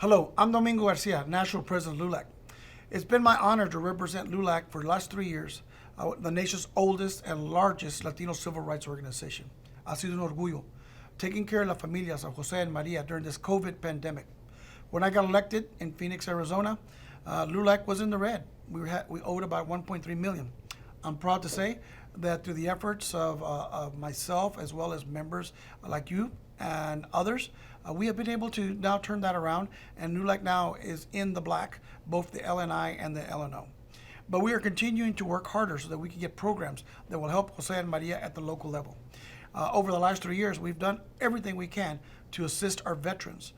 Hello, I'm Domingo Garcia, National President of LULAC. It's been my honor to represent LULAC for the last 3 years, the nation's oldest and largest Latino civil rights organization. Ha sido un orgullo, taking care of las familias of Jose and Maria during this COVID pandemic. When I got elected in Phoenix, Arizona, LULAC was in the red. We owed about 1.3 million. I'm proud to say that through the efforts of myself as well as members like you and others, we have been able to now turn that around, and LULAC now is in the black, both the LNI and the LNO. But we are continuing to work harder so that we can get programs that will help Jose and Maria at the local level. Over the last 3 years, we've done everything we can to assist our veterans.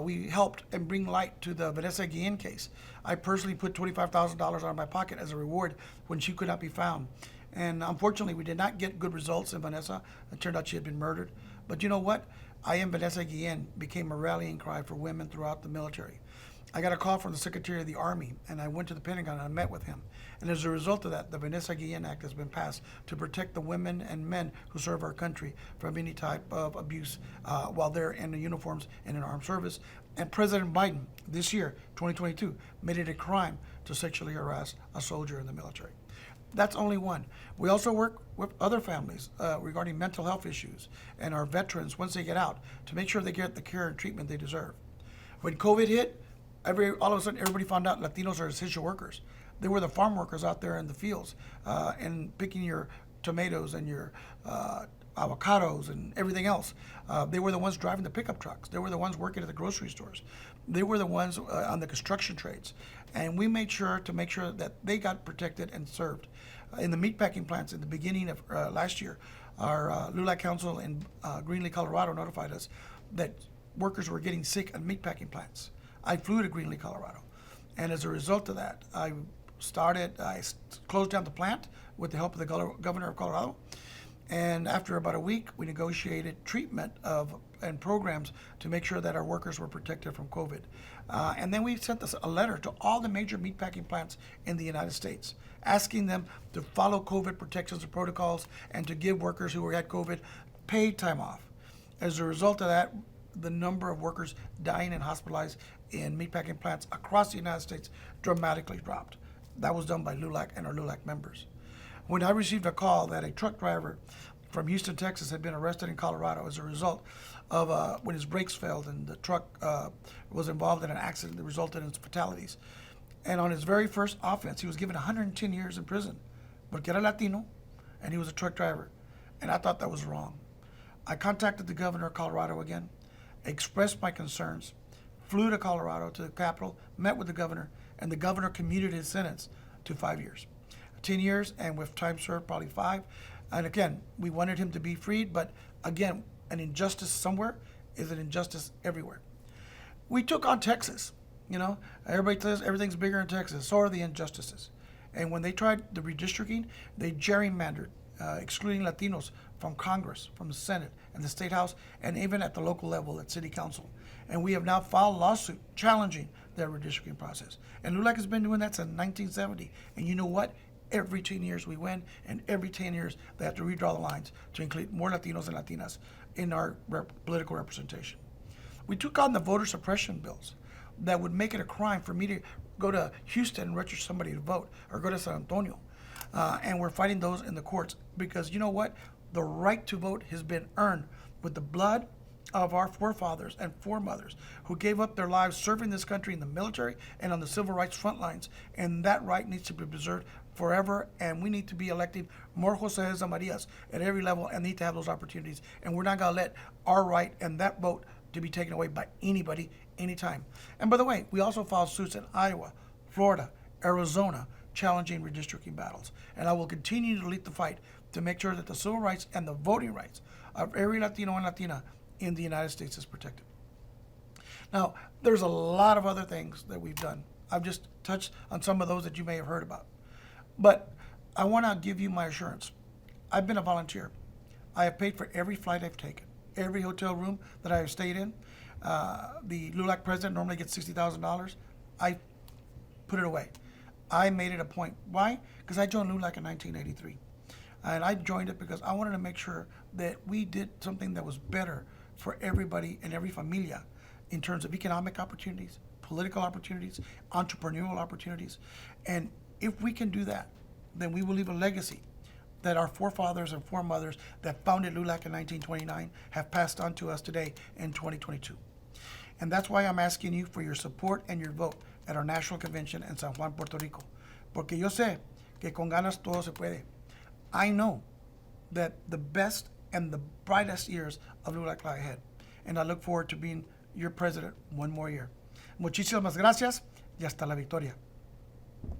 We helped and bring light to the Vanessa Guillen case. I personally put $25,000 out of my pocket as a reward when she could not be found. And unfortunately, we did not get good results in Vanessa. It turned out she had been murdered. But you know what? I Am Vanessa Guillen became a rallying cry for women throughout the military. I got a call from the Secretary of the Army, and I went to the Pentagon and I met with him. And as a result of that, the Vanessa Guillen Act has been passed to protect the women and men who serve our country from any type of abuse while they're in the uniforms and in armed service. And President Biden, this year, 2022, made it a crime to sexually harass a soldier in the military. That's only one. We also work with other families regarding mental health issues and our veterans once they get out to make sure they get the care and treatment they deserve. When COVID hit, all of a sudden everybody found out Latinos are essential workers. They were the farm workers out there in the fields and picking your tomatoes and your avocados and everything else. They were the ones driving the pickup trucks. They were the ones working at the grocery stores. They were the ones on the construction trades. And we made sure that they got protected and served. In the meatpacking plants in the beginning of last year, our LULAC Council in Greenlee, Colorado notified us that workers were getting sick at meatpacking plants. I flew to Greenlee, Colorado. And as a result of that, I closed down the plant with the help of the governor of Colorado. And after about a week, we negotiated treatment and programs to make sure that our workers were protected from COVID. And then we sent a letter to all the major meatpacking plants in the United States, asking them to follow COVID protections and protocols and to give workers who had COVID paid time off. As a result of that, the number of workers dying and hospitalized in meatpacking plants across the United States dramatically dropped. That was done by LULAC and our LULAC members. When I received a call that a truck driver from Houston, Texas had been arrested in Colorado as a result of when his brakes failed and the truck was involved in an accident that resulted in fatalities. And on his very first offense, he was given 110 years in prison, porque era Latino, and he was a truck driver. And I thought that was wrong. I contacted the governor of Colorado again, expressed my concerns, flew to Colorado, to the Capitol, met with the governor, and the governor commuted his sentence to 5 years. 10 years, and with time served, probably 5. And again, we wanted him to be freed, but again, an injustice somewhere is an injustice everywhere. We took on Texas. You know, everybody says everything's bigger in Texas. So are the injustices. And when they tried the redistricting, they gerrymandered, excluding Latinos from Congress, from the Senate, and the State House, and even at the local level at City Council. And we have now filed a lawsuit challenging their redistricting process. And LULAC has been doing that since 1970. And you know what? Every 10 years we win, and every 10 years they have to redraw the lines to include more Latinos and Latinas in our political representation. We took on the voter suppression bills that would make it a crime for me to go to Houston and register somebody to vote, or go to San Antonio. And we're fighting those in the courts because you know what? The right to vote has been earned with the blood of our forefathers and foremothers who gave up their lives serving this country in the military and on the civil rights front lines. And that right needs to be preserved forever, and we need to be electing more Jose's and Marias at every level and need to have those opportunities. And we're not going to let our right and that vote to be taken away by anybody, anytime. And by the way, we also filed suits in Iowa, Florida, Arizona, challenging redistricting battles. And I will continue to lead the fight to make sure that the civil rights and the voting rights of every Latino and Latina in the United States is protected. Now, there's a lot of other things that we've done. I've just touched on some of those that you may have heard about. But I want to give you my assurance. I've been a volunteer. I have paid for every flight I've taken, every hotel room that I have stayed in. The LULAC president normally gets $60,000. I put it away. I made it a point. Why? Because I joined LULAC in 1983. And I joined it because I wanted to make sure that we did something that was better for everybody and every familia in terms of economic opportunities, political opportunities, entrepreneurial opportunities. And if we can do that, then we will leave a legacy that our forefathers and foremothers that founded LULAC in 1929 have passed on to us today in 2022. And that's why I'm asking you for your support and your vote at our national convention in San Juan, Puerto Rico. Porque yo sé que con ganas todo se puede. I know that the best and the brightest years of LULAC lie ahead. And I look forward to being your president one more year. Muchísimas gracias y hasta la victoria.